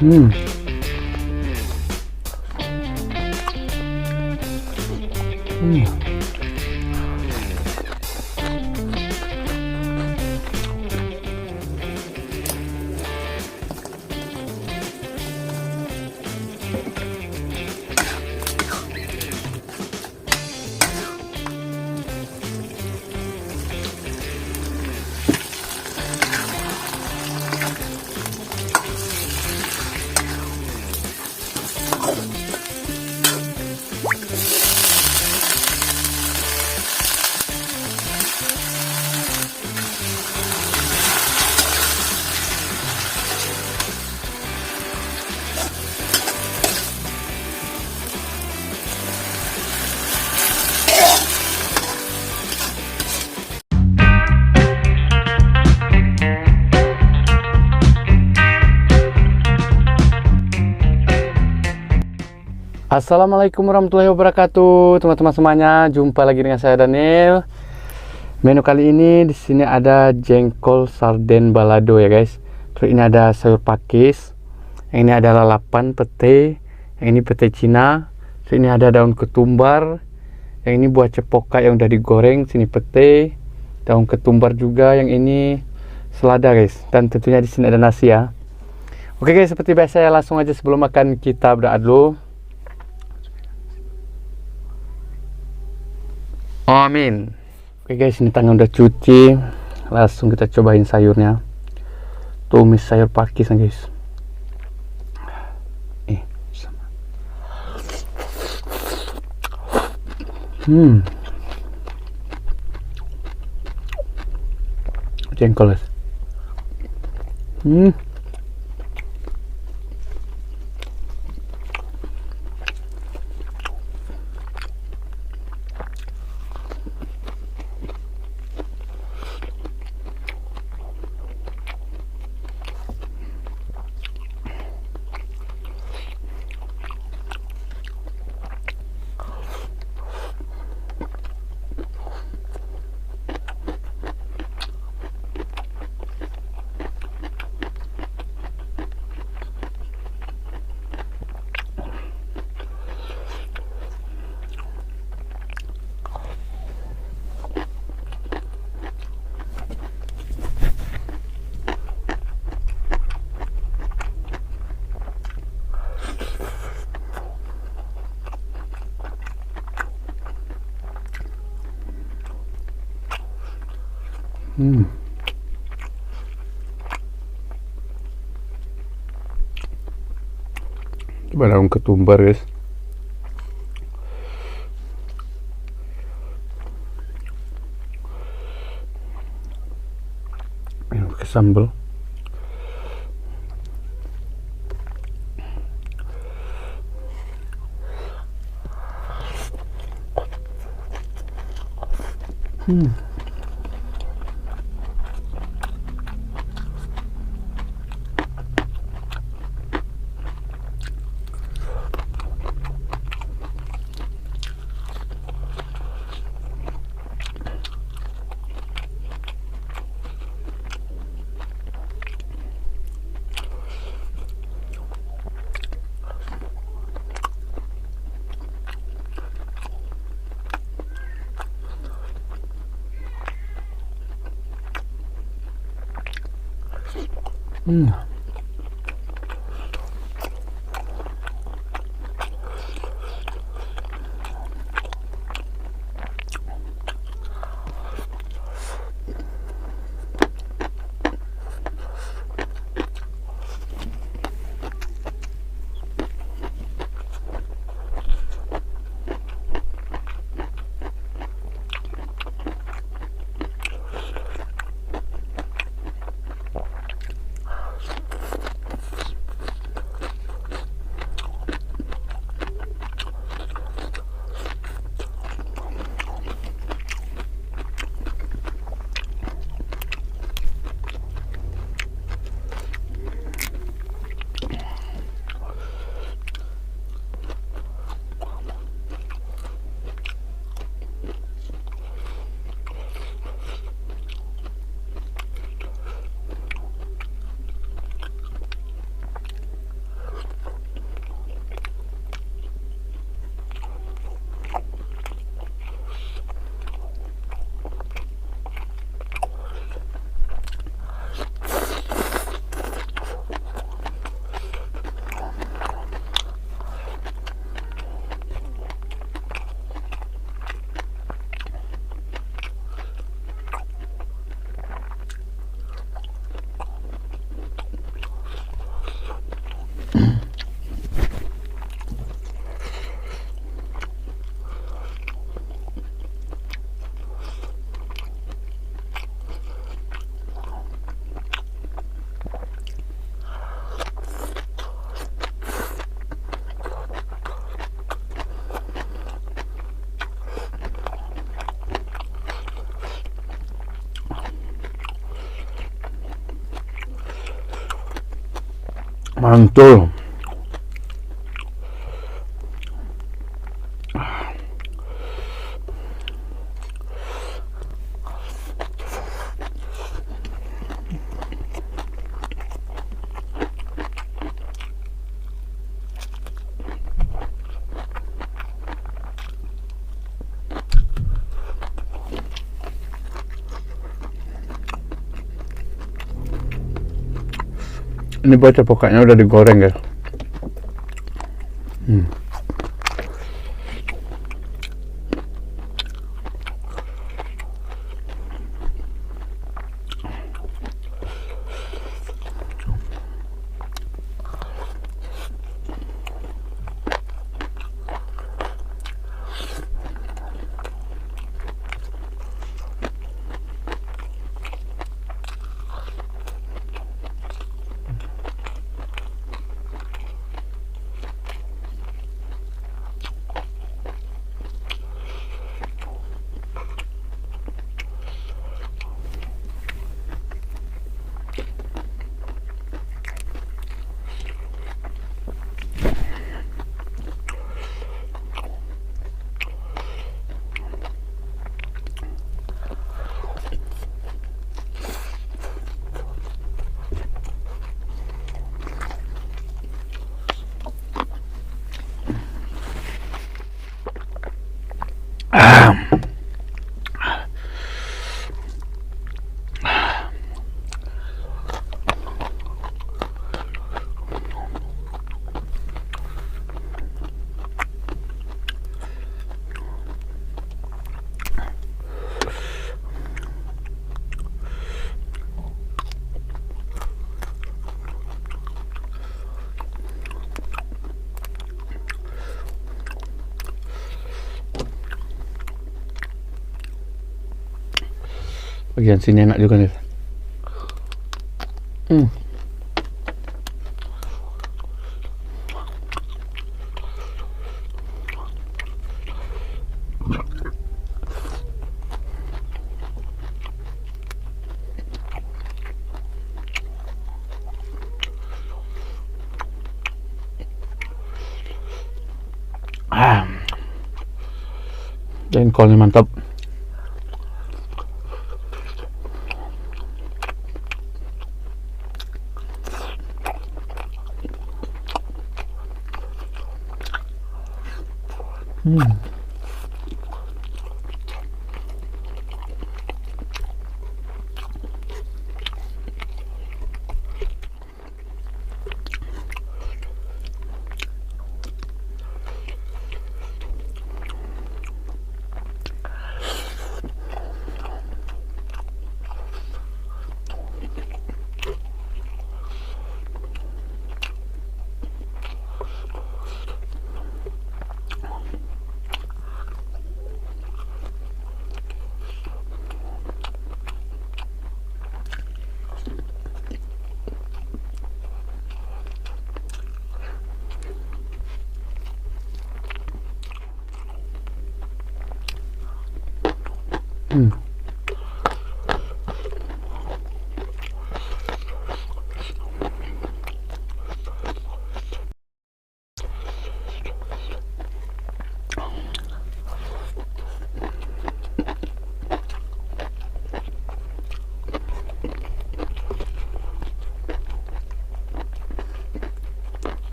Hmm. Hmm. Assalamualaikum warahmatullahi wabarakatuh, teman-teman semuanya. Jumpa lagi dengan saya Daniel. Menu kali ini di sini ada jengkol sarden balado ya guys. Terus ini ada sayur pakis. Yang ini ada lalapan pete. Yang ini pete Cina. Terus ini ada daun ketumbar. Yang ini buah cepoka yang udah digoreng. Sini pete. Daun ketumbar juga. Yang ini selada guys. Dan tentunya di sini ada nasi ya. Oke guys, seperti biasa ya, langsung aja sebelum makan kita berdoa dulu. Amin. Oke guys, ini tangan udah cuci. Langsung kita cobain sayurnya. Tumis sayur pakis guys. Sama. Jengkol guys. Coba daun ketumbar guys. Ini pakai sambal. Mantul. Ini baca pokoknya udah digoreng guys. Bagian sini enak juga nih. Jengkolnya mantap.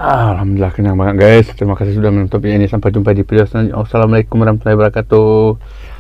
Alhamdulillah kenyang banget guys. Terima kasih sudah menonton video ini. Sampai jumpa di video selanjutnya. Wassalamualaikum warahmatullahi wabarakatuh.